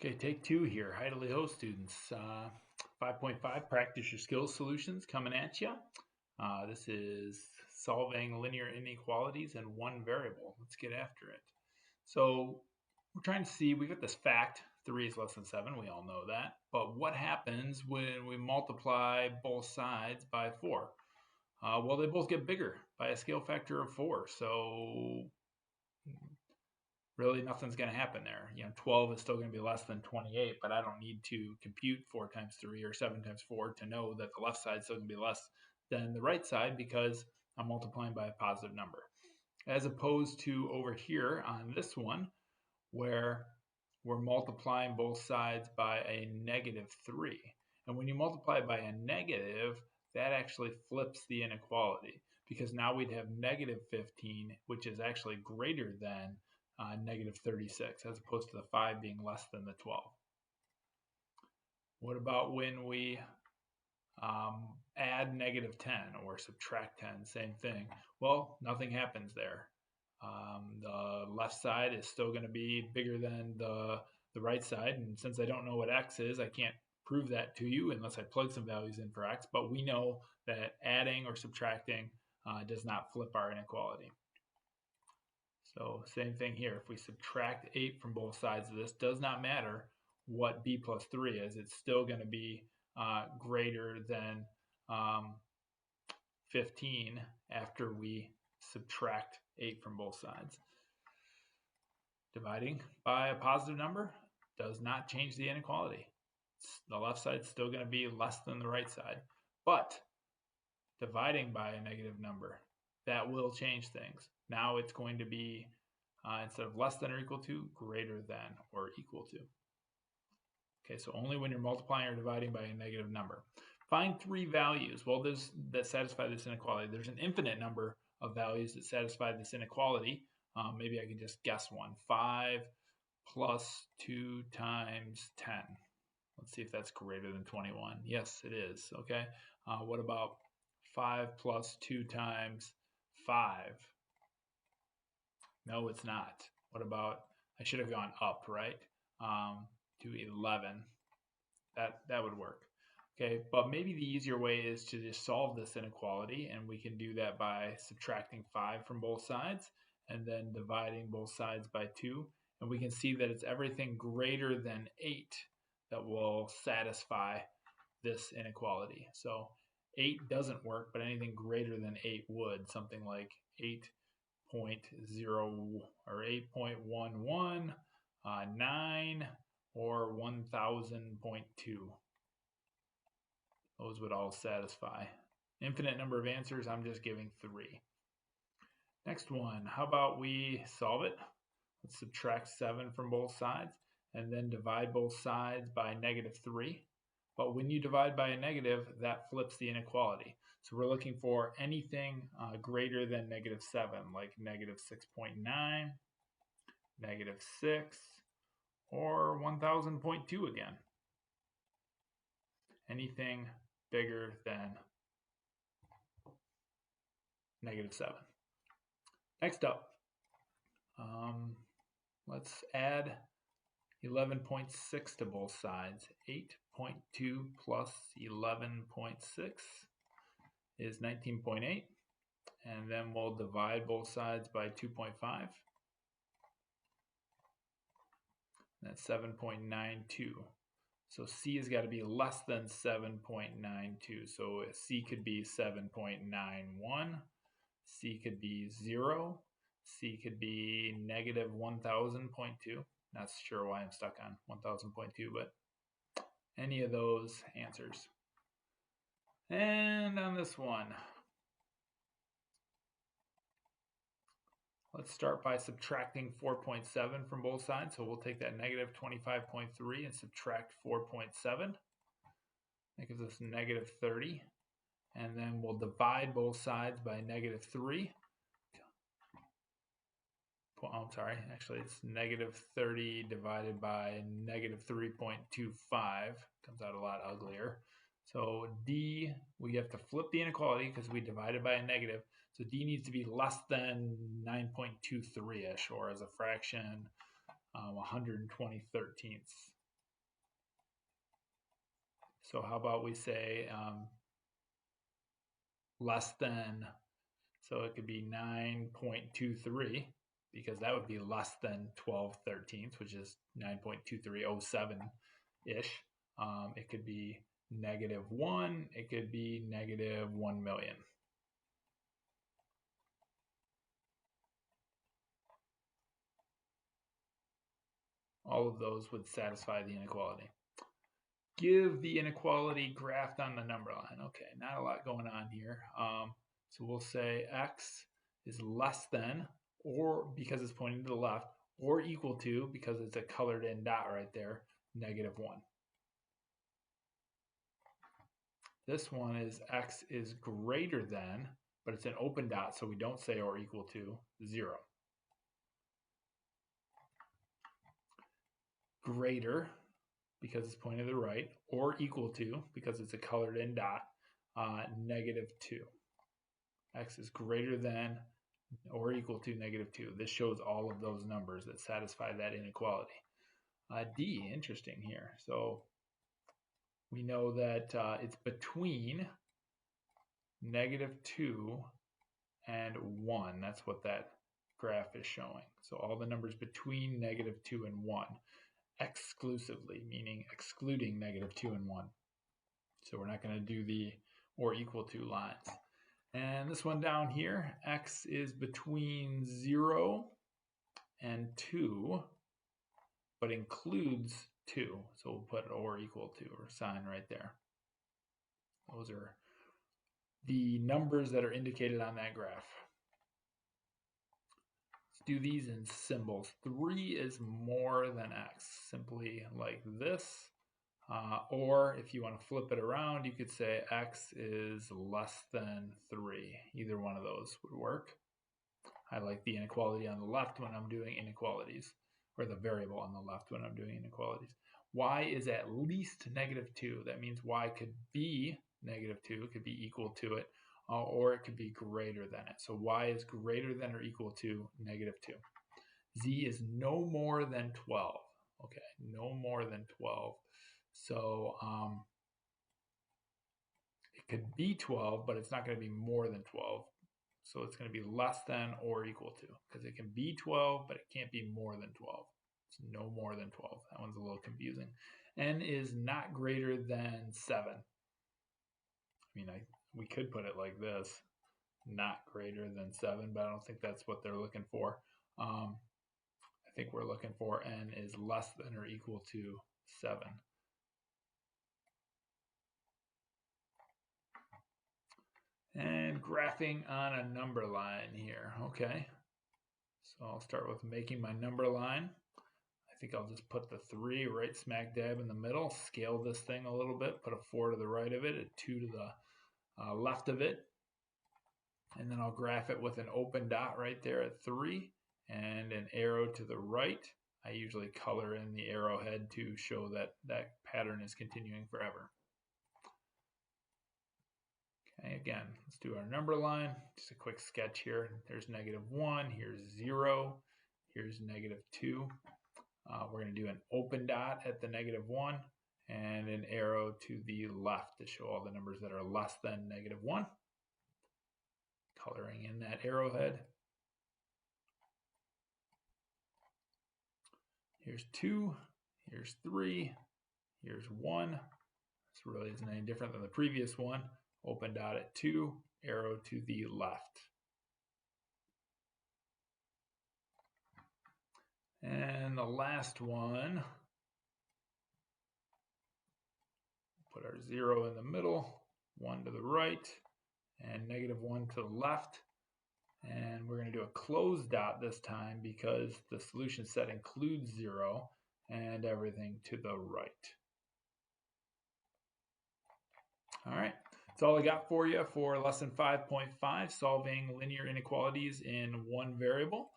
Okay, take two here. Hi, students. 5.5, practice your skills solutions coming at you. This is solving linear inequalities in one variable. Let's get after it. So we're trying to see, we got this fact, 3 is less than 7. We all know that. But what happens when we multiply both sides by 4? Well, they both get bigger by a scale factor of 4. So really nothing's going to happen there. 12 is still going to be less than 28, but I don't need to compute 4 times 3 or 7 times 4 to know that the left side is still going to be less than the right side because I'm multiplying by a positive number. As opposed to over here on this one, where we're multiplying both sides by a negative 3. And when you multiply by a negative, that actually flips the inequality because now we'd have negative 15, which is actually greater than negative 36, as opposed to the 5 being less than the 12. What about when we add negative 10 or subtract 10? Same thing. Well, nothing happens there. The left side is still going to be bigger than the right side. And since I don't know what x is, I can't prove that to you unless I plug some values in for x. But we know that adding or subtracting does not flip our inequality. So same thing here. If we subtract 8 from both sides of this, does not matter what b plus 3 is. It's still going to be greater than 15 after we subtract 8 from both sides. Dividing by a positive number does not change the inequality. The left side is still going to be less than the right side. But dividing by a negative number, that will change things. Now it's going to be, instead of less than or equal to, greater than or equal to. Okay, so only when you're multiplying or dividing by a negative number. Find 3 values. Well, that satisfy this inequality. There's an infinite number of values that satisfy this inequality. Maybe I can just guess one. 5 plus 2 times 10. Let's see if that's greater than 21. Yes, it is. Okay. What about 5 plus 2 times 5? No, it's not. What about, I should have gone up, right? To 11. That would work. Okay, but maybe the easier way is to just solve this inequality, and we can do that by subtracting 5 from both sides and then dividing both sides by 2. And we can see that it's everything greater than 8 that will satisfy this inequality. So 8 doesn't work, but anything greater than 8 would. Something like 8.0 or 8.11, 9, or 1000.2. Those would all satisfy. Infinite number of answers, I'm just giving 3. Next one, how about we solve it? Let's subtract 7 from both sides and then divide both sides by negative 3. But when you divide by a negative, that flips the inequality. So we're looking for anything greater than negative 7, like negative 6.9, negative 6, or 1000.2 again. Anything bigger than negative 7. Next up, let's add 11.6 to both sides. 8.2 plus 11.6 is 19.8. And then we'll divide both sides by 2.5. That's 7.92. So C has got to be less than 7.92. So C could be 7.91. C could be 0. C could be negative 1000.2. Not sure why I'm stuck on 1000.2, but any of those answers. And on this one, let's start by subtracting 4.7 from both sides. So we'll take that negative 25.3 and subtract 4.7. That gives us negative 30. And then we'll divide both sides by negative 3. Oh, I'm sorry, actually it's negative 30 divided by negative 3.25. Comes out a lot uglier. So D, we have to flip the inequality because we divided by a negative. So D needs to be less than 9.23-ish, or as a fraction, 120/13. So how about we say less than, so it could be 9.23, because that would be less than 12/13, which is 9.2307-ish. It could be -1, it could be -1 million. All of those would satisfy the inequality. Give the inequality graphed on the number line. Okay, not a lot going on here. So we'll say x is less than, or because it's pointing to the left, or equal to, because it's a colored in dot right there, -1. This one is x is greater than, but it's an open dot, so we don't say or equal to 0. Greater, because it's pointing to the right, or equal to, because it's a colored in dot, -2. X is greater than or equal to -2. This shows all of those numbers that satisfy that inequality. D, interesting here. So we know that it's between -2 and 1. That's what that graph is showing. So all the numbers between -2 and 1, exclusively, meaning excluding -2 and 1. So we're not going to do the or equal to lines. And this one down here, x is between 0 and 2, but includes 2. So we'll put or equal to or sign right there. Those are the numbers that are indicated on that graph. Let's do these in symbols. 3 is more than x, simply like this. Or if you want to flip it around, you could say x is less than 3. Either one of those would work. I like the inequality on the left when I'm doing inequalities, or the variable on the left when I'm doing inequalities. Y is at least -2. That means y could be -2, it could be equal to it, or it could be greater than it. So y is greater than or equal to -2. Z is no more than 12. Okay, no more than 12. So it could be 12, but it's not going to be more than 12. So it's going to be less than or equal to, because it can be 12, but it can't be more than 12. It's no more than 12. That one's a little confusing. N is not greater than 7. I mean, we could put it like this, not greater than 7, but I don't think that's what they're looking for. I think we're looking for N is less than or equal to 7. And graphing on a number line here. Okay, so I'll start with making my number line. I think I'll just put the 3 right smack dab in the middle, scale this thing a little bit, put a 4 to the right of it, a 2 to the left of it, and then I'll graph it with an open dot right there at 3 and an arrow to the right. I usually color in the arrowhead to show that that pattern is continuing forever. Okay, again, let's do our number line. Just a quick sketch here. There's -1, here's 0, here's -2. We're going to do an open dot at the -1 and an arrow to the left to show all the numbers that are less than -1. Coloring in that arrowhead. Here's 2, here's 3, here's 1. This really isn't any different than the previous one. Open dot at 2, arrow to the left. And the last one, put our 0 in the middle, 1 to the right, and -1 to the left. And we're going to do a closed dot this time because the solution set includes 0 and everything to the right. All right, that's all I got for you for lesson 5.5, solving linear inequalities in one variable.